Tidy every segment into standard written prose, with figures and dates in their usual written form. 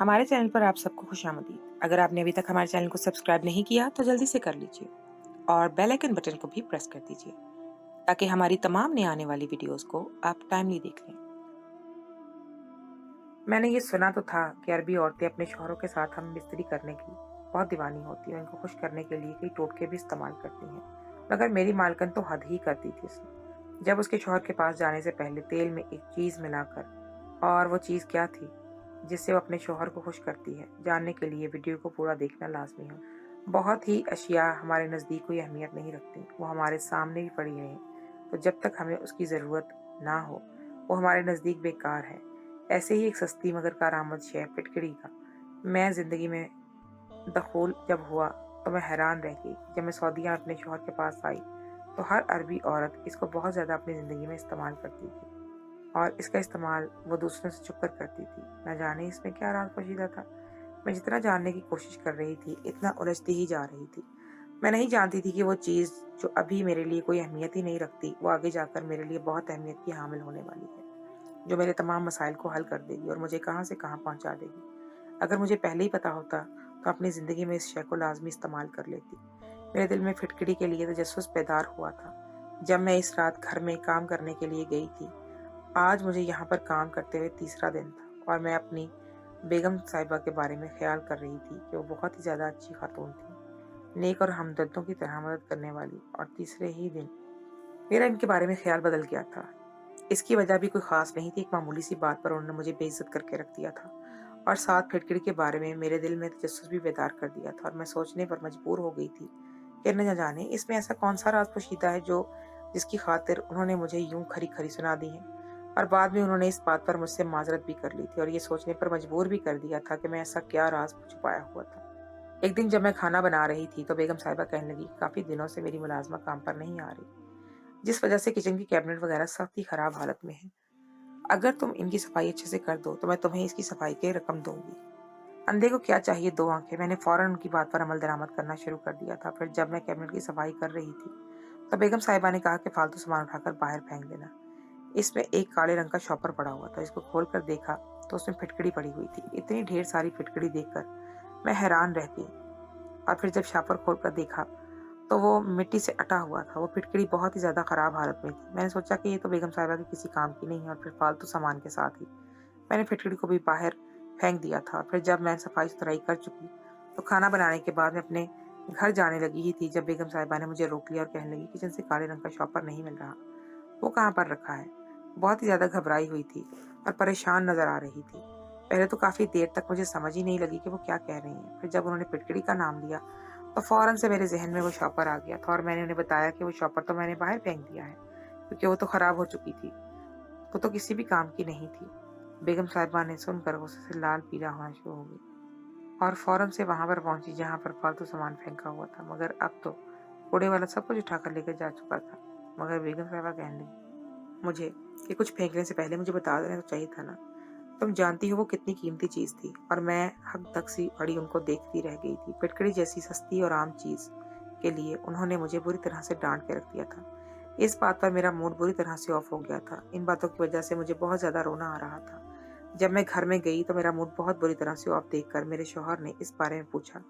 हमारे चैनल पर आप सबको खुशामदीद। अगर आपने अभी तक हमारे चैनल को सब्सक्राइब नहीं किया तो जल्दी से कर लीजिए और बेल आइकन बटन को भी प्रेस कर दीजिए ताकि हमारी तमाम नई आने वाली वीडियोस को आप टाइमली देख लें। मैंने ये सुना तो था कि अरबी औरतें अपने शौहरों के साथ हम बिस्तरी करने की बहुत दीवानी होती है, उनको खुश करने के लिए कई टोटके भी इस्तेमाल करती हैं। मगर मेरी मालकन तो हद ही करती थी इसमें। जब उसके शौहर के पास जाने से पहले तेल में एक चीज़ मिलाकर, और वो चीज़ क्या थी जिससे वो अपने शौहर को खुश करती है, जानने के लिए वीडियो को पूरा देखना लाजमी हो। बहुत ही अशिया हमारे नज़दीक कोई अहमियत नहीं रखती, वो हमारे सामने भी पड़ी रहें तो जब तक हमें उसकी ज़रूरत ना हो वो हमारे नज़दीक बेकार है। ऐसे ही एक सस्ती मगर कारआमद शय फिटकड़ी का मैं ज़िंदगी में दखूल जब हुआ तो मैं हैरान रह गई। जब मैं सऊदीया में अपने शौहर के पास आई तो हर अरबी औरत इसको बहुत ज़्यादा अपनी ज़िंदगी में इस्तेमाल करती थी और इसका इस्तेमाल वो दूसरों से छुप कर करती थी। न जाने इसमें क्या राज पोशीदा था। मैं जितना जानने की कोशिश कर रही थी इतना उलझती ही जा रही थी। मैं नहीं जानती थी कि वो चीज़ जो अभी मेरे लिए कोई अहमियत ही नहीं रखती वो आगे जाकर मेरे लिए बहुत अहमियत की हामिल होने वाली है, जो मेरे तमाम मसाइल को हल कर देगी और मुझे कहाँ से कहाँ पहुँचा देगी। अगर मुझे पहले ही पता होता तो अपनी ज़िंदगी में इस शय को लाजमी इस्तेमाल कर लेती। मेरे दिल में फिटकड़ी के लिए तजस्सुस पैदा हुआ था जब मैं इस रात घर में काम करने के लिए गई थी। आज मुझे यहाँ पर काम करते हुए तीसरा दिन था और मैं अपनी बेगम साहिबा के बारे में ख्याल कर रही थी कि वो बहुत ही ज़्यादा अच्छी खातून थी, नेक और हमदर्दों की तरह मदद करने वाली। और तीसरे ही दिन मेरा इनके बारे में ख्याल बदल गया था। इसकी वजह भी कोई ख़ास नहीं थी, एक मामूली सी बात पर उन्होंने मुझे बेइज्जत करके रख दिया था और साथ फिटकड़ी के बारे में मेरे दिल में तजस्सुस भी बेदार कर दिया था। और मैं सोचने पर मजबूर हो गई थी कि न जाने इसमें ऐसा कौन सा राज पोशीदा है जो जिसकी खातिर उन्होंने मुझे यूं खरी खरी सुना दी है। और बाद में उन्होंने इस बात पर मुझसे माजरत भी कर ली थी और ये सोचने पर मजबूर भी कर दिया था कि मैं ऐसा क्या राज छुपाया हुआ था। एक दिन जब मैं खाना बना रही थी तो बेगम साहिबा कहने लगी, काफ़ी दिनों से मेरी मुलाजमा काम पर नहीं आ रही, जिस वजह से किचन की कैबिनेट वगैरह सख्त ही खराब हालत में है। अगर तुम इनकी सफाई अच्छे से कर दो तो मैं तुम्हें इसकी सफाई की रकम दूंगी। अंधे को क्या चाहिए दो आंखें। मैंने फौरन उनकी बात पर अमल दरामद करना शुरू कर दिया था। फिर जब मैं कैबिनेट की सफाई कर रही थी तो बेगम साहिबा ने कहा कि फालतू सामान उठाकर बाहर फेंक देना। इसमें एक काले रंग का शॉपर पड़ा हुआ था। इसको खोल कर देखा तो उसमें फिटकड़ी पड़ी हुई थी। इतनी ढेर सारी फिटकड़ी देखकर मैं हैरान रह गई और फिर जब शॉपर खोल कर देखा तो वो मिट्टी से अटा हुआ था। वो फिटकड़ी बहुत ही ज़्यादा ख़राब हालत में थी। मैंने सोचा कि ये तो बेगम साहिबा के किसी काम की नहीं है और फिर फालतू सामान के साथ ही मैंने फिटकड़ी को भी बाहर फेंक दिया था। फिर जब मैं सफाई सुथराई कर चुकी तो खाना बनाने के बाद मैं अपने घर जाने लगी ही थी जब बेगम साहिबा ने मुझे रोक लिया और कहने लगी, किचन से काले रंग का शॉपर नहीं मिल रहा, वो कहाँ पर रखा है। बहुत ही ज़्यादा घबराई हुई थी और परेशान नज़र आ रही थी। पहले तो काफ़ी देर तक मुझे समझ ही नहीं लगी कि वो क्या कह रही हैं। फिर जब उन्होंने फिटकड़ी का नाम लिया तो फौरन से मेरे जहन में वो शॉपर आ गया था और मैंने उन्हें बताया कि वो शॉपर तो मैंने बाहर फेंक दिया है क्योंकि वो तो ख़राब हो चुकी थी, वो तो किसी भी काम की नहीं थी। बेगम साहिबा ने सुनकर गुस्से से लाल पीला होना शुरू हो गई और फौरन से वहां पर पहुंची जहां पर फालतू सामान फेंका हुआ था। मगर अब तो कूड़े वाला सब कुछ उठाकर लेकर जा चुका था। मगर बेगम साहिबा कहने लगी मुझे कि कुछ फेंकने से पहले मुझे बता देना तो चाहिए था ना। तुम जानती हो वो कितनी कीमती चीज थी। और मैं हक तक सी अड़ी उनको देखती रह गई थी। फिटकड़ी जैसी सस्ती और आम चीज के लिए उन्होंने मुझे बुरी तरह से डांट के रख दिया था। इस बात पर मेरा मूड बुरी तरह से ऑफ हो गया था। इन बातों की वजह से मुझे बहुत ज्यादा रोना आ रहा था। जब मैं घर में गई तो मेरा मूड बहुत बुरी तरह से ऑफ देखकर मेरे शौहर ने इस बारे में पूछा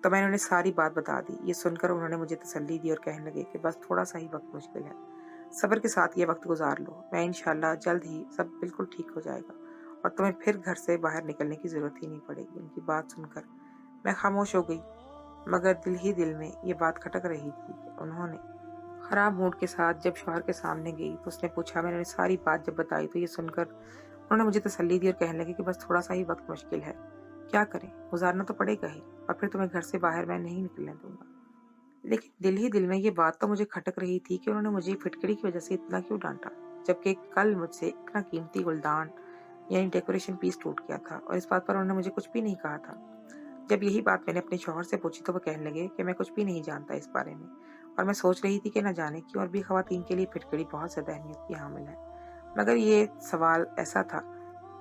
तो मैंने उन्हें सारी बात बता दी। ये सुनकर उन्होंने मुझे तसल्ली दी और कहने लगे कि बस थोड़ा सा ही वक्त मुश्किल है, सब्र के साथ ये वक्त गुजार लो, मैं इंशाल्लाह जल्द ही सब बिल्कुल ठीक हो जाएगा और तुम्हें फिर घर से बाहर निकलने की जरूरत ही नहीं पड़ेगी। उनकी बात सुनकर मैं खामोश हो गई, मगर दिल ही दिल में ये बात खटक रही थी कि उन्होंने खराब मूड के साथ जब शौहर के सामने गई तो उसने पूछा। मैंने उन्हें सारी बात जब बताई तो ये सुनकर उन्होंने मुझे तसल्ली दी और कहने लगे कि बस थोड़ा सा ही वक्त मुश्किल है, क्या करें, गुजारना तो पड़ेगा ही और फिर तुम्हें घर से बाहर मैं नहीं निकलने दूंगा। लेकिन दिल ही दिल में ये बात तो मुझे खटक रही थी कि उन्होंने मुझे फिटकड़ी की वजह से इतना क्यों डांटा, जबकि कल मुझसे इतना कीमती गुलदान यानी डेकोरेशन पीस टूट गया था और इस बात पर उन्होंने मुझे कुछ भी नहीं कहा था। जब यही बात मैंने अपने शौहर से पूछी तो वो कहने लगे कि मैं कुछ भी नहीं जानता इस बारे में और मैं सोच रही थी कि न जाने क्यों अरबी खवातीन के लिए फिटकड़ी बहुत ज्यादा अहमियत की हामिल है। मगर ये सवाल ऐसा था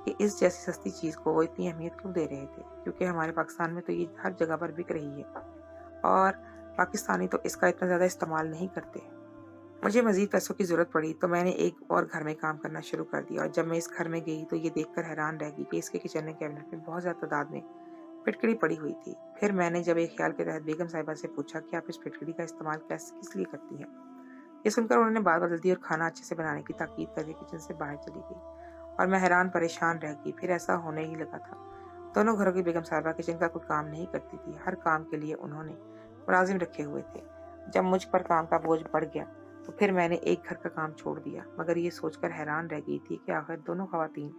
कि इस जैसी सस्ती चीज को वो इतनी अहमियत क्यों दे रहे थे, क्योंकि हमारे पाकिस्तान में तो ये हर जगह पर बिक रही है और पाकिस्तानी तो इसका इतना ज़्यादा इस्तेमाल नहीं करते। मुझे मज़ीद पैसों की ज़रूरत पड़ी तो मैंने एक और घर में काम करना शुरू कर दिया और जब मैं इस घर में गई तो ये देखकर हैरान रह गई कि इसके किचन कैबिनेट में बहुत ज़्यादा तादाद में फिटकड़ी पड़ी हुई थी। फिर मैंने जब एक ख्याल के तहत बेगम साहिबा से पूछा कि आप इस फिटकड़ी का इस्तेमाल किस लिए करती हैं? ये सुनकर उन्होंने बात बदल दी और खाना अच्छे से बनाने की ताकीद करके किचन से बाहर चली गई और मैं हैरान परेशान रह गई। फिर ऐसा होने ही लगा था। दोनों घरों की बेगम साहिबा किचन का कोई काम नहीं करती थी। हर काम के लिए उन्होंने मुलाजिम रखे हुए थे। जब मुझ पर काम का बोझ बढ़ गया तो फिर मैंने एक घर का काम छोड़ दिया, मगर ये सोचकर हैरान रह गई थी कि आखिर दोनों खवातीन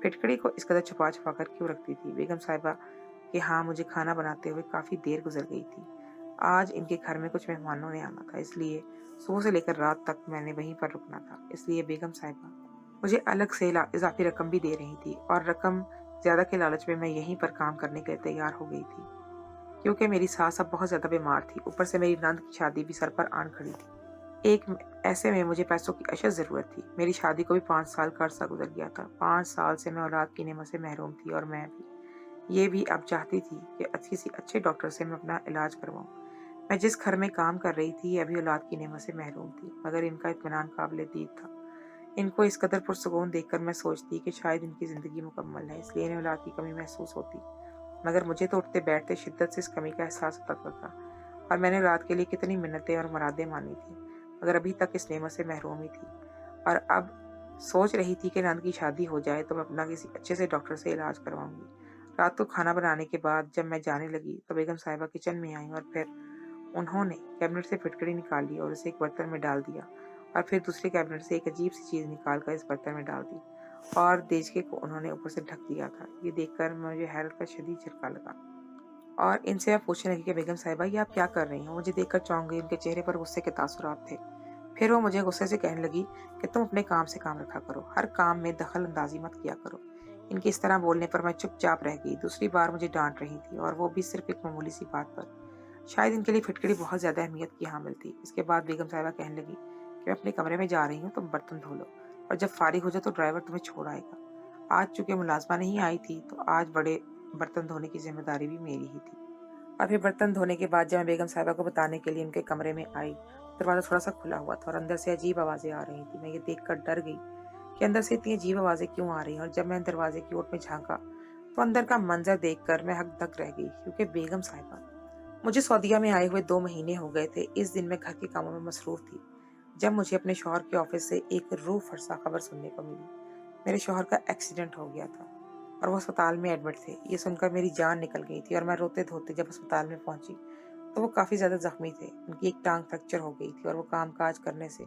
फिटकड़ी को इस कदर छुपा छुपा कर क्यों रखती थी। बेगम साहिबा कि हाँ, मुझे खाना बनाते हुए काफ़ी देर गुजर गई थी। आज इनके घर में कुछ मेहमानों ने आना था, इसलिए सुबह से लेकर रात तक मैंने वहीं पर रुकना था। इसलिए बेगम साहिबा मुझे अलग से इजाफी रकम भी दे रही थी और रकम ज़्यादा के लालच में मैं यहीं पर काम करने के लिए तैयार हो गई थी, क्योंकि मेरी सास अब बहुत ज़्यादा बीमार थी। ऊपर से मेरी नंद की शादी भी सर पर आन खड़ी थी। ऐसे में मुझे पैसों की अशद ज़रूरत थी। मेरी शादी को भी 5 साल का अरसा गुजर गया था। 5 साल से मैं औलाद की नेमत से महरूम थी और मैं भी ये भी अब चाहती थी कि किसी अच्छे डॉक्टर से मैं अपना इलाज करवाऊं। मैं जिस घर में काम कर रही थी, ये अभी औलाद की नेमत से महरूम थी, मगर इनका इत्मीनान काबिल दीद था। इनको इस कदर पुरसुकून देखकर मैं सोचती कि शायद इनकी ज़िंदगी मुकम्मल है, इसलिए इन्हें औलाद की कमी महसूस होती। मगर मुझे तो उठते बैठते शिद्दत से इस कमी का एहसास होता था और मैंने औलाद के लिए कितनी मिन्नतें और मुरादें मानी थी, मगर अभी तक इस नेमत से महरूम ही थी। और अब सोच रही थी कि नंद की शादी हो जाए तो मैं अपना किसी अच्छे से डॉक्टर से इलाज करवाऊंगी। रात को खाना बनाने के बाद जब मैं जाने लगी तो बेगम साहिबा किचन में आई और फिर उन्होंने कैबिनेट से फिटकड़ी निकाली और उसे एक बर्तन में डाल दिया और फिर दूसरे कैबिनेट से एक अजीब सी चीज़ निकाल कर इस बर्तन में डाल दी और देचके को उन्होंने ऊपर से ढक दिया था। ये देखकर मुझे हैरत का शदीद झटका लगा और इनसे मैं पूछने लगी कि बेगम साहिबा, ये आप क्या कर रही हो? मुझे देखकर चौंक गई। उनके चेहरे पर गुस्से के तासुरात थे। फिर वो मुझे गुस्से से कहने लगी कि तुम अपने काम से काम रखा करो, हर काम में दखल अंदाजी मत किया करो। इनकी इस तरह बोलने पर मैं चुपचाप रह गई। दूसरी बार मुझे डांट रही थी और वो भी सिर्फ एक मामूली सी बात पर। शायद इनके लिए फिटकड़ी बहुत ज़्यादा अहमियत की हामिल थी। इसके बाद बेगम साहिबा कहने लगी कि मैं अपने कमरे में जा रही हूँ, तुम बर्तन धो लो और जब फारिग हो जाए तो ड्राइवर तुम्हें छोड़ आएगा। आज चूंकि मुलाजमा नहीं आई थी तो आज बड़े बर्तन धोने की जिम्मेदारी भी मेरी ही थी। और फिर बर्तन धोने के बाद जब मैं बेगम साहिबा को बताने के लिए उनके कमरे में आई, दरवाज़ा थोड़ा सा खुला हुआ था और अंदर से अजीब आवाज़ें आ रही थी। मैं ये देखकर डर गई कि अंदर से इतनी अजीब आवाज़ें क्यों आ रही हैं और जब मैं दरवाजे की ओर में झांका तो अंदर का मंजर देखकर मैं हकदक रह गई, क्योंकि बेगम साहिबा मुझे सऊदीया में आए हुए 2 महीने हो गए थे। इस दिन मैं घर के कामों में मसरूफ थी जब मुझे अपने शौहर के ऑफिस से एक रूह फरसा खबर सुनने को मिली। मेरे शौहर का एक्सीडेंट हो गया था और वो अस्पताल में एडमिट थे। ये सुनकर मेरी जान निकल गई थी और मैं रोते धोते जब अस्पताल में पहुंची तो वो काफ़ी ज़्यादा जख्मी थे। उनकी एक टांग फ्रैक्चर हो गई थी और वो काम काज करने से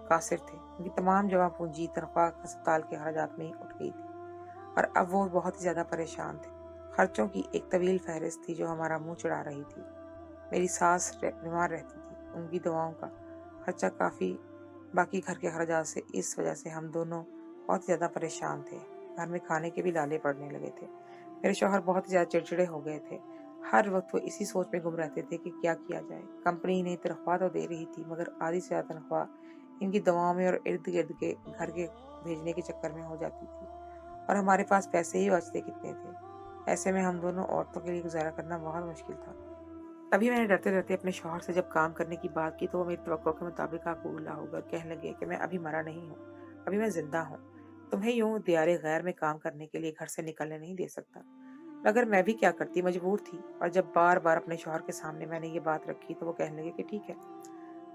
कासिर थे। उनकी तमाम जमा पूंजी तनख्वाह अस्पताल के अखराजात में ही उठ गई थी और अब वो बहुत ही ज़्यादा परेशान थे। खर्चों की एक तवील फहरिस्त थी जो हमारा मुंह चढ़ा रही थी। मेरी सास बीमार रहती थी, उनकी दवाओं का खर्चा काफ़ी, बाकी घर के अखराजात से। इस वजह से हम दोनों बहुत ज़्यादा परेशान थे। घर में खाने के भी लाले पड़ने लगे थे। मेरे शौहर बहुत ही ज़्यादा चिड़चिड़े हो गए थे। हर वक्त वो इसी सोच में गुम रहते थे कि क्या किया जाए। कंपनी इन्हें तनख्वाह तो दे रही थी, मगर आधी से ज़्यादा तनख्वाह इनकी दवाओं में और इर्द गिर्द के घर के भेजने के चक्कर में हो जाती थी और हमारे पास पैसे ही बचते कितने थे। ऐसे में हम दोनों औरतों के लिए गुजारा करना बहुत मुश्किल था। तभी मैंने डरते डरते अपने शौहर से जब काम करने की बात की तो वो मेरी तवक्को के मुताबिक आगबूला होकर कहने लगे कि मैं अभी मरा नहीं हूँ, अभी मैं जिंदा हूँ। तुम्हें यूं दियारे गैर में काम करने के लिए घर से निकलने नहीं दे सकता। मगर मैं भी क्या करती, मजबूर थी। और जब बार बार अपने शौहर के सामने मैंने ये बात रखी तो वो कहने लगे कि ठीक है,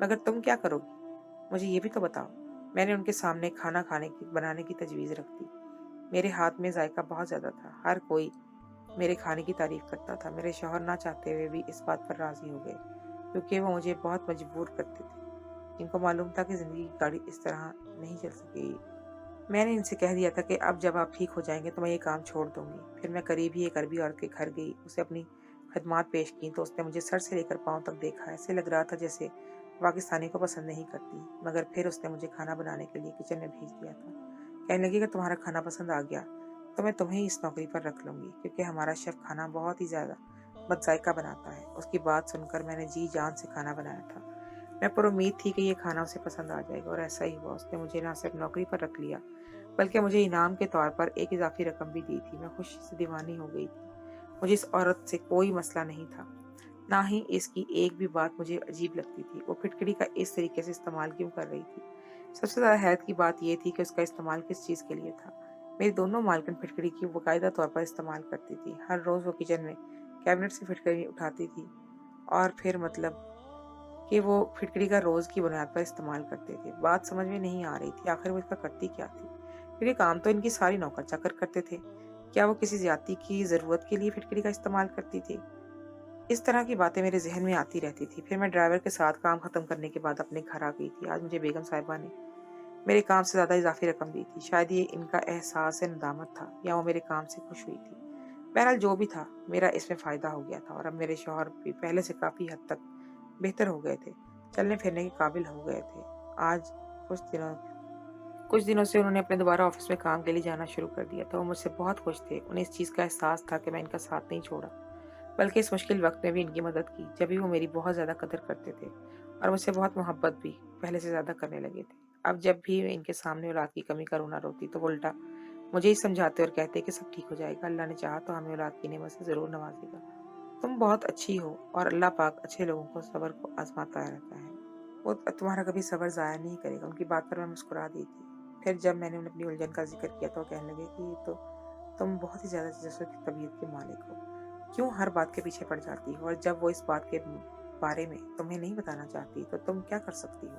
मगर तुम क्या करोगी, मुझे ये भी तो बताओ। मैंने उनके सामने खाना बनाने की तजवीज़ रख दी। मेरे हाथ में जायका बहुत ज़्यादा था। हर कोई मेरे खाने की तारीफ करता था। मेरे शौहर ना चाहते हुए भी इस बात पर राजी हो गए, क्योंकि वो मुझे बहुत मजबूर करते थे। इनको मालूम था कि ज़िंदगी की गाड़ी इस तरह नहीं चल सकेगी। मैंने इनसे कह दिया था कि अब जब आप ठीक हो जाएंगे तो मैं ये काम छोड़ दूंगी। फिर मैं करीब ही एक अरबी औरत के घर गई, उसे अपनी खदमात पेश की तो उसने मुझे सर से लेकर पाँव तक देखा। ऐसे लग रहा था जैसे पाकिस्तानी को पसंद नहीं करती। मगर फिर उसने मुझे खाना बनाने के लिए किचन में भेज दिया था। कहने लगी कि तुम्हारा खाना पसंद आ गया तो मैं तुम्हें इस नौकरी पर रख लूँगी, क्योंकि हमारा शेफ़ खाना बहुत ही ज़्यादा बदजायका बनाता है। उसकी बात सुनकर मैंने जी जान से खाना बनाया था। मैं पर उम्मीद थी कि ये खाना उसे पसंद आ जाएगा और ऐसा ही हुआ। उसने मुझे ना सिर्फ नौकरी पर रख लिया बल्कि मुझे इनाम के तौर पर एक इजाफी रकम भी दी थी। मैं खुशी से दीवानी हो गई थी। मुझे इस औरत से कोई मसला नहीं था, ना ही इसकी एक भी बात मुझे अजीब लगती थी। वो फिटकरी का इस तरीके से इस्तेमाल क्यों कर रही थी? सबसे ज़्यादा हैरत की बात ये थी कि उसका इस्तेमाल किस चीज़ के लिए था। मेरी दोनों मालकिन फिटकरी की बाकायदा तौर पर इस्तेमाल करती थी। हर रोज़ वो किचन में कैबिनेट से फिटकरी उठाती थी और फिर मतलब कि वो फिटकरी का रोज़ की बुनियाद पर इस्तेमाल करते थे। बात समझ में नहीं आ रही थी, आखिर वो इसका करती क्या थी? क्योंकि काम तो इनकी सारी नौकर-चाकर करते थे। क्या वो किसी ज़्यादती की ज़रूरत के लिए फिटकरी का इस्तेमाल करती थी? इस तरह की बातें मेरे ज़हन में आती रहती थी। फिर मैं ड्राइवर के साथ काम ख़त्म करने के बाद अपने घर आ गई थी। आज मुझे बेगम साहिबा ने मेरे काम से ज़्यादा इज़ाफ़ी रकम दी थी। शायद ये इनका एहसास नदामत था या वो मेरे काम से खुश हुई थी। बहरहाल जो भी था, मेरा इसमें फ़ायदा हो गया था और अब मेरे शौहर भी पहले से काफ़ी हद तक बेहतर हो गए थे। चलने-फिरने के काबिल हो गए थे। आज कुछ दिनों कुछ दिनों से उन्होंने अपने दोबारा ऑफ़िस में काम के लिए जाना शुरू कर दिया था। वो मुझसे बहुत खुश थे। उन्हें इस चीज़ का एहसास था कि मैं इनका साथ नहीं छोड़ा, बल्कि इस मुश्किल वक़्त में भी इनकी मदद की। जब भी वो मेरी बहुत ज़्यादा कदर करते थे और मुझसे बहुत मोहब्बत भी पहले से ज़्यादा करने लगे थे। अब जब भी मैं इनके सामने औलाद की कमी का रोना रोती तो वो उल्टा मुझे ही समझाते और कहते कि सब ठीक हो जाएगा, अल्लाह ने चाहा तो हमें औलाद की नेमत से ज़रूर नवाज़ेगा। तुम बहुत अच्छी हो और अल्लाह पाक अच्छे लोगों को सब्र को आज़माता रहता है। वो तुम्हारा कभी सब्र ज़ाया नहीं करेगा। उनकी बात पर मैं मुस्कुरा दी थी। फिर जब मैंने उन्हें अपनी उलझन का ज़िक्र किया तो वो कहने लगे कि ये तो तुम बहुत ही ज़्यादा जज्बे की तबीयत के मालिक हो। क्यों हर बात के पीछे पड़ जाती हो और जब वो इस बात के बारे में तुम्हें नहीं बताना चाहती तो तुम क्या कर सकती हो?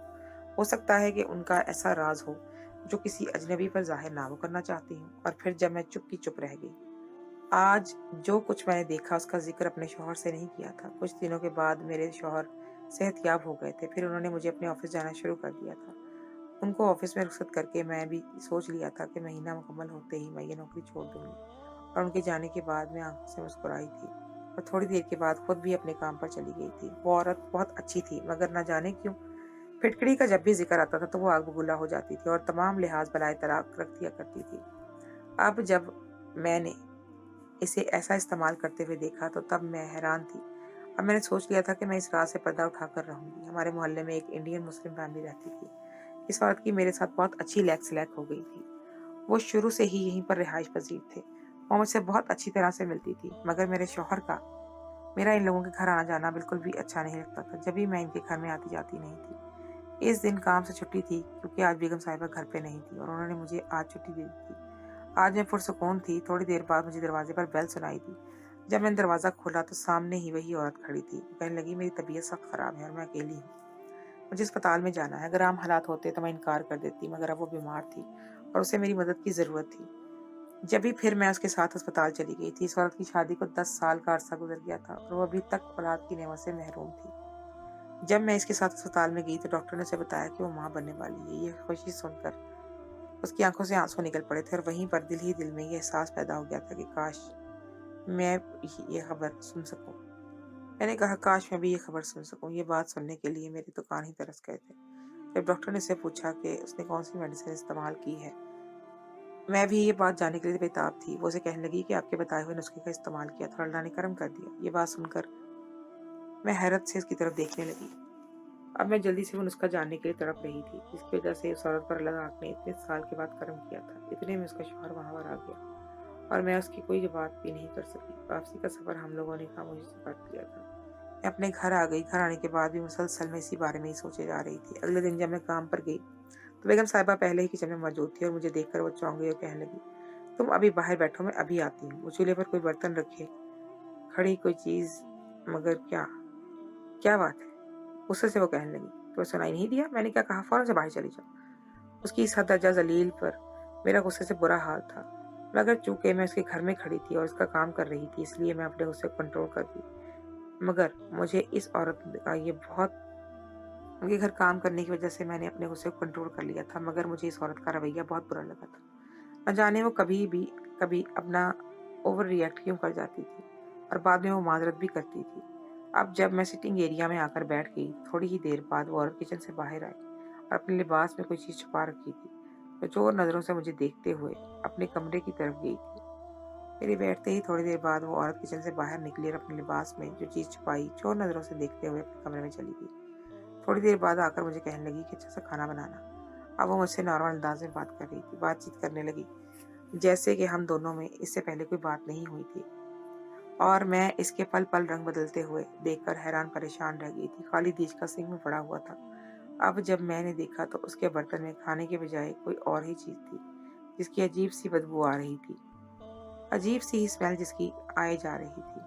हो सकता है कि उनका ऐसा राज़ हो जो किसी अजनबी पर ज़ाहिर ना वो करना चाहती हूँ। और फिर जब मैं चुप की चुप रह गई। आज जो कुछ मैंने देखा उसका ज़िक्र अपने शौहर से नहीं किया था। कुछ दिनों के बाद मेरे शौहर सेहतयाब हो गए थे। फिर उन्होंने मुझे अपने ऑफ़िस जाना शुरू कर दिया था। उनको ऑफ़िस में रुख़्सत करके मैं भी सोच लिया था कि महीना मुकम्मल होते ही मैं ये नौकरी छोड़ दूँगी। और उनके जाने के बाद मैं आँखों से मुस्कुराई थी और थोड़ी देर के बाद खुद भी अपने काम पर चली गई थी। वो औरत बहुत अच्छी थी, मगर ना जाने क्यों फिटकरी का जब भी ज़िक्र आता था तो वो आग बबूला हो जाती थी और तमाम लिहाज़ बलाए तराक रख दिया करती थी। अब जब मैंने इसे ऐसा इस्तेमाल करते हुए देखा तो तब मैं हैरान थी। अब मैंने सोच लिया था कि मैं इस रात से पर्दा उठाकर रहूँगी। हमारे मोहल्ले में एक इंडियन मुस्लिम फैमिली रहती थी। इस औरत की मेरे साथ बहुत अच्छी लैक-सलैक हो गई थी। वो शुरू से ही यहीं पर रिहाइश पज़ीर थे। वो मुझसे बहुत अच्छी तरह से मिलती थी, मगर मेरे शौहर का मेरा इन लोगों के घर आना-जाना बिल्कुल भी अच्छा नहीं लगता था। जब भी मैं इनके घर में आती-जाती नहीं थी। इस दिन काम से छुट्टी थी क्योंकि आज बेगम साहिबा घर पे नहीं थी और उन्होंने मुझे आज छुट्टी दे दी थी। आज मैं पुरसुकून थी। थोड़ी देर बाद मुझे दरवाजे पर बेल सुनाई दी। जब मैंने दरवाज़ा खोला तो सामने ही वही औरत खड़ी थी। वो कहने लगी, मेरी तबीयत सख्त ख़राब है और मैं अकेली हूँ। मुझे अस्पताल में जाना है। अगर आम हालात होते तो मैं इनकार कर देती, मगर अब वो बीमार थी और उसे मेरी मदद की ज़रूरत थी। जब भी फिर मैं उसके साथ अस्पताल चली गई थी। इस औरत की शादी को 10 साल का अरसा गुजर गया था और वो अभी तक औलाद की नेमत से महरूम थी। जब मैं इसके साथ अस्पताल में गई तो डॉक्टर ने उसे बताया कि वो माँ बनने वाली है। ये खुशी सुनकर उसकी आंखों से आंसू निकल पड़े थे और वहीं पर दिल ही दिल में ये एहसास पैदा हो गया था कि काश मैं ये खबर सुन सकूं। मैंने कहा, काश मैं भी ये खबर सुन सकूं। ये बात सुनने के लिए मेरी दुकान ही तरस गए थे। जब डॉक्टर ने उससे पूछा कि उसने कौन सी मेडिसिन इस्तेमाल की है, मैं भी ये बात जानने के लिए बेताब थी। वो उसे कहने लगी कि आपके बताए हुए नुस्खे का इस्तेमाल किया था और अल्लाह ने करम कर दिया। ये बात सुनकर मैं हैरत से उसकी तरफ देखने लगी। अब मैं जल्दी से वो नुस्खा जानने के लिए तड़प रही थी, जिसकी वजह से उस औरत पर अल्लाह ताला ने इतने साल के बाद करम किया था। इतने में उसका शौहर वहाँ पर आ गया और मैं उसकी कोई बात भी नहीं कर सकी। वापसी का सफ़र हम लोगों ने खामोशी से काट लिया था। मैं अपने घर आ गई। घर आने के बाद भी मुसलसल मैं इसी बारे में ही सोचे जा रही थी। अगले दिन जब मैं काम पर गई तो बेगम साहिबा पहले ही किचन में मौजूद थी और मुझे देखकर वो चौंक गई और कहने लगी, तुम अभी बाहर बैठो, मैं अभी आती हूँ। वो चूल्हे पर कोई बर्तन रखे खड़ी कोई चीज़, मगर क्या क्या बात है? गुस्से से वो कहने लगी, तुम्हें सुनाई नहीं दिया? मैंने क्या कहा? फौरन से बाहर चली जाओ। उसकी इस हद दर्जा ज़लील पर मेरा गुस्से से बुरा हाल था, मगर चूंकि मैं उसके घर में खड़ी थी और उसका काम कर रही थी, इसलिए मैं अपने गुस्से को कंट्रोल कर दी। मगर मुझे इस औरत का ये बहुत उनके घर काम करने की वजह से मैंने अपने गुस्से को कंट्रोल कर लिया था, मगर मुझे इस औरत का रवैया बहुत बुरा लगा था। न जाने वो कभी अपना ओवर रिएक्ट क्यों कर जाती थी और बाद में वो माजरत भी करती थी। अब जब मैं सिटिंग एरिया में आकर बैठ गई, थोड़ी ही देर बाद वो औरत किचन से बाहर आई और अपने लिबास में कोई चीज़ छुपा रखी थी। वो चोर नज़रों से मुझे देखते हुए अपने कमरे की तरफ गई थी। मेरे बैठते ही थोड़ी देर बाद वो औरत किचन से बाहर निकली और अपने लिबास में जो चीज़ छुपाई चोर नज़रों से देखते हुए अपने कमरे में चली गई। थोड़ी देर बाद आकर मुझे कहने लगी कि अच्छा सा खाना बनाना। अब वो मुझसे नॉर्मल अंदाज में बात कर रही थी, बातचीत करने लगी जैसे कि हम दोनों में इससे पहले कोई बात नहीं हुई थी। और मैं इसके पल पल रंग बदलते हुए देखकर हैरान परेशान रह गई थी। खाली देश का सिंह में पड़ा हुआ था। अब जब मैंने देखा तो उसके बर्तन में खाने के बजाय कोई और ही चीज थी, जिसकी अजीब सी बदबू आ रही थी, अजीब सी ही स्मेल जिसकी आए जा रही थी।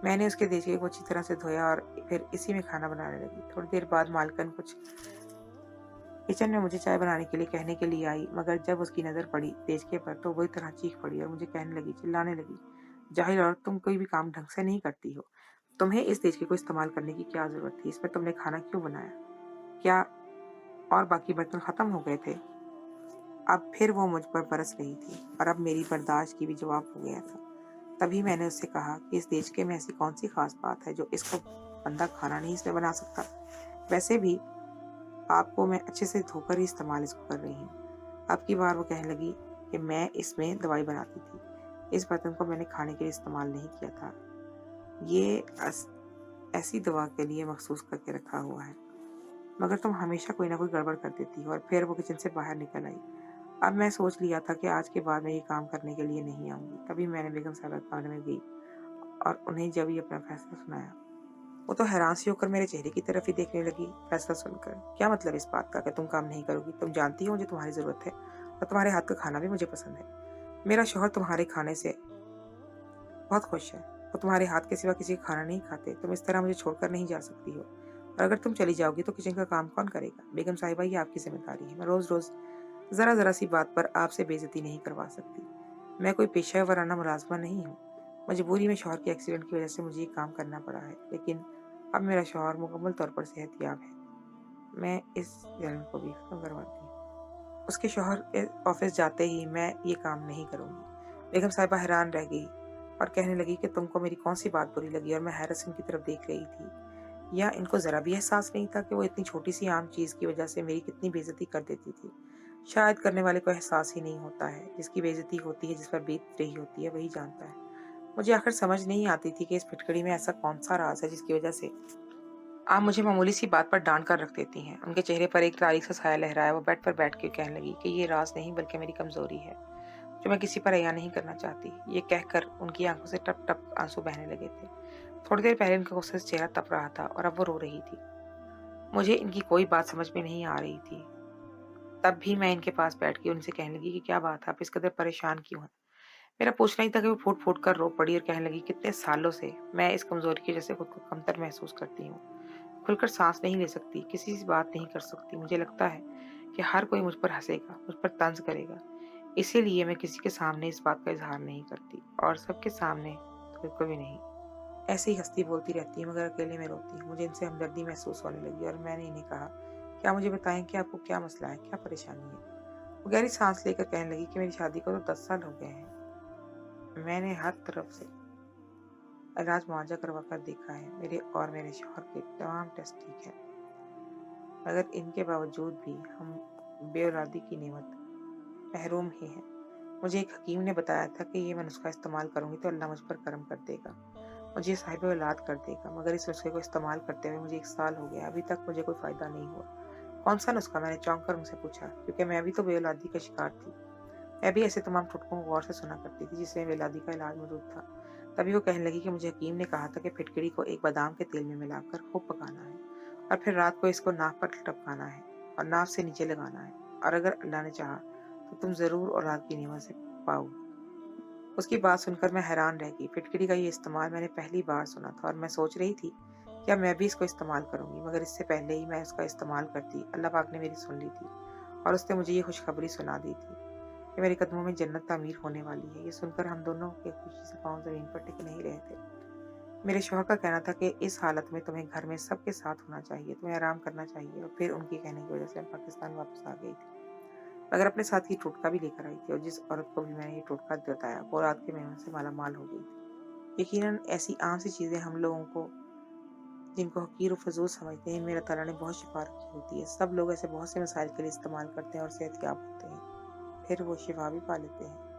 मैंने उसके देचके को अच्छी तरह से धोया और फिर इसी में खाना बनाने लगी। थोड़ी देर बाद मालकन कुछ किचन में मुझे चाय बनाने के लिए कहने के लिए आई, मगर जब उसकी नजर पड़ी देचके पर तो वही तरह चीख पड़ी और मुझे कहने लगी, चिल्लाने लगी, जाहिल औरत, तुम कोई भी काम ढंग से नहीं करती हो। तुम्हें इस देचके को इस्तेमाल करने की क्या जरूरत थी? इसमें तुमने खाना क्यों बनाया? क्या और बाकी बर्तन खत्म हो गए थे? अब फिर वो मुझ पर बरस रही थी और अब मेरी बर्दाश्त की भी जवाब हो गया था। तभी मैंने उससे कहा कि इस देचके में ऐसी कौन सी खास बात है जो इसको बंदा खाना नहीं इसमें बना सकता? वैसे भी आपको मैं अच्छे से धोकर ही इस्तेमाल इसको कर रही हूँ। अब की बार वो कहने लगी कि मैं इसमें दवाई बनाती थी। इस बर्तन को मैंने खाने के लिए इस्तेमाल नहीं किया था। ये ऐसी दवा के लिए मखसूस करके रखा हुआ है। मगर तुम हमेशा कोई ना कोई गड़बड़ कर देती हो। और फिर वो किचन से बाहर निकल आई। अब मैं सोच लिया था कि आज के बाद मैं ये काम करने के लिए नहीं आऊंगी। तभी मैंने बेगम साहबा के कमरे में गई और उन्हें जब ये अपना फैसला सुनाया, वो तो हैरान सी होकर मेरे चेहरे की तरफ ही देखने लगी। फैसला सुनकर क्या मतलब इस बात का कि तुम काम नहीं करोगी? तुम जानती हो मुझे तुम्हारी जरूरत है और तुम्हारे हाथ का खाना भी मुझे पसंद है। मेरा शौहर तुम्हारे खाने से बहुत खुश है। वो तुम्हारे हाथ के सिवा किसी का खाना नहीं खाते। तुम इस तरह मुझे छोड़कर नहीं जा सकती हो। और अगर तुम चली जाओगी तो किचन का काम कौन करेगा? बेगम साहिबा, ये आपकी जिम्मेदारी है। मैं रोज रोज जरा जरा सी बात पर आपसे बेइज्जती नहीं करवा सकती। मैं कोई पेशा वराना मुलाजमा नहीं हूँ। मजबूरी में शौहर के एक्सीडेंट की वजह से मुझे ये काम करना पड़ा है, लेकिन अब मेरा शौहर मुकम्मल तौर पर सेहतयाब है। मैं इस जलन को भी खत्म करवाती हूँ। उसके शौहर के ऑफिस जाते ही मैं ये काम नहीं करूंगी। बेगम साहिबा हैरान रह गई और कहने लगी कि तुमको मेरी कौन सी बात बुरी लगी? और मैं हैरत से इनकी तरफ देख रही थी। या इनको जरा भी एहसास नहीं था कि वो इतनी छोटी सी आम चीज की वजह से मेरी कितनी बेइज्जती कर देती थी? शायद करने वाले को एहसास ही नहीं होता है। जिसकी बेइज्जती होती है, जिस पर बीत रही होती है, वही जानता है। मुझे आखिर समझ नहीं आती थी कि इस फिटकड़ी में ऐसा कौन सा राज है जिसकी वजह से आप मुझे मामूली सी बात पर डांट कर रख देती हैं। उनके चेहरे पर एक तारीख सा साया लहराया। वो बेड पर बैठ के कहने लगी कि ये राज नहीं बल्कि मेरी कमजोरी है, जो मैं किसी पर अया नहीं करना चाहती। ये कहकर उनकी आंखों से टप टप आंसू बहने लगे थे। थोड़ी देर पहले उनका गुस्से से चेहरा तप रहा था और अब वो रो रही थी। मुझे इनकी कोई बात समझ में नहीं आ रही थी। तब भी मैं इनके पास बैठ के उनसे कहने लगी कि क्या बात है, आप इस कदर परेशान क्यों हैं? मेरा पूछना ही था कि वो फूट फूट कर रो पड़ी और कहने लगी, कितने सालों से मैं इस कमजोरी की वजह से खुद को कमतर महसूस करती हूँ। खुलकर सांस नहीं ले सकती, किसी से बात नहीं कर सकती। मुझे लगता है कि हर कोई मुझ पर हंसेगा, मुझ पर तंज करेगा। इसीलिए मैं किसी के सामने इस बात का इजहार नहीं करती और सबके सामने तो बिल्कुल भी नहीं। ऐसे ही हंसती बोलती रहती हूँ, मगर अकेले में रोती हूँ। मुझे इनसे हमदर्दी महसूस होने लगी और मैंने इन्हें कहा, क्या मुझे बताएं कि आपको क्या मसला है, क्या परेशानी है? वो गहरी सांस लेकर कहने लगी कि मेरी शादी को तो 10 साल हो गए हैं। मैंने हर तरफ से इलाज मुआवजा करवा कर देखा है। मेरे और मेरे शौहर के तमाम टेस्ट ठीक है, मगर इनके बावजूद भी हम बेऔलादी की नेमत महरूम ही हैं। मुझे एक हकीम ने बताया था कि ये मैं नुस्खा इस्तेमाल करूंगी तो अल्लाह मुझ पर करम कर देगा, मुझे साहिब औलाद कर देगा। मगर इस नुस्खे को इस्तेमाल करते हुए मुझे 1 साल हो गया, अभी तक मुझे कोई फायदा नहीं हुआ। कौन सा नुस्खा? मैंने चौंक कर उनसे पूछा, क्योंकि मैं भी तो बेऔलादी का शिकार थी। मैं भी ऐसे तमाम टुटकों को गौर से सुना करती थी जिसमें बेऔलादी का इलाज मौजूद था। तभी वो कहने लगी कि मुझे हकीम ने कहा था कि फिटकड़ी को एक बादाम के तेल में मिलाकर खूब पकाना है और फिर रात को इसको नाक पर टपकाना है और नाक से नीचे लगाना है, और अगर अल्लाह ने चाहा तो तुम जरूर औलाद की नेमत से पाओगे। उसकी बात सुनकर मैं हैरान रह गई। फिटकरी का ये इस्तेमाल मैंने पहली बार सुना था और मैं सोच रही थी क्या मैं भी इसको इस्तेमाल करूंगी, मगर इससे पहले ही मैं उसका इस्तेमाल करती अल्लाह पाक ने मेरी सुन ली थी और उसने मुझे ये खुशखबरी सुना दी थी कि मेरे कदमों में जन्नत तामीर होने वाली है। ये सुनकर हम दोनों के खुशी से पांव जमीन पर टिक नहीं रहे थे। मेरे शौहर का कहना था कि इस हालत में तुम्हें घर में सबके साथ होना चाहिए, तुम्हें आराम करना चाहिए। और फिर उनके कहने की वजह से मैं पाकिस्तान वापस आ गई थी, मगर अपने साथ ये टोटका भी लेकर आई थी और जिस औरत को भी मैंने ये टोटका बताया वो रात के मेहमान से माला माल हो गई थी। यकीनन ऐसी आम सी चीजें हम लोगों को जिनको हकीर और फजूल समझते हैं, मेरा ताला ने बहुत शिफा रखी होती है। सब लोग ऐसे बहुत से मसाइल के लिए इस्तेमाल करते हैं और सेहतयाब होते हैं, फिर वो शिफा भी पा लेते हैं।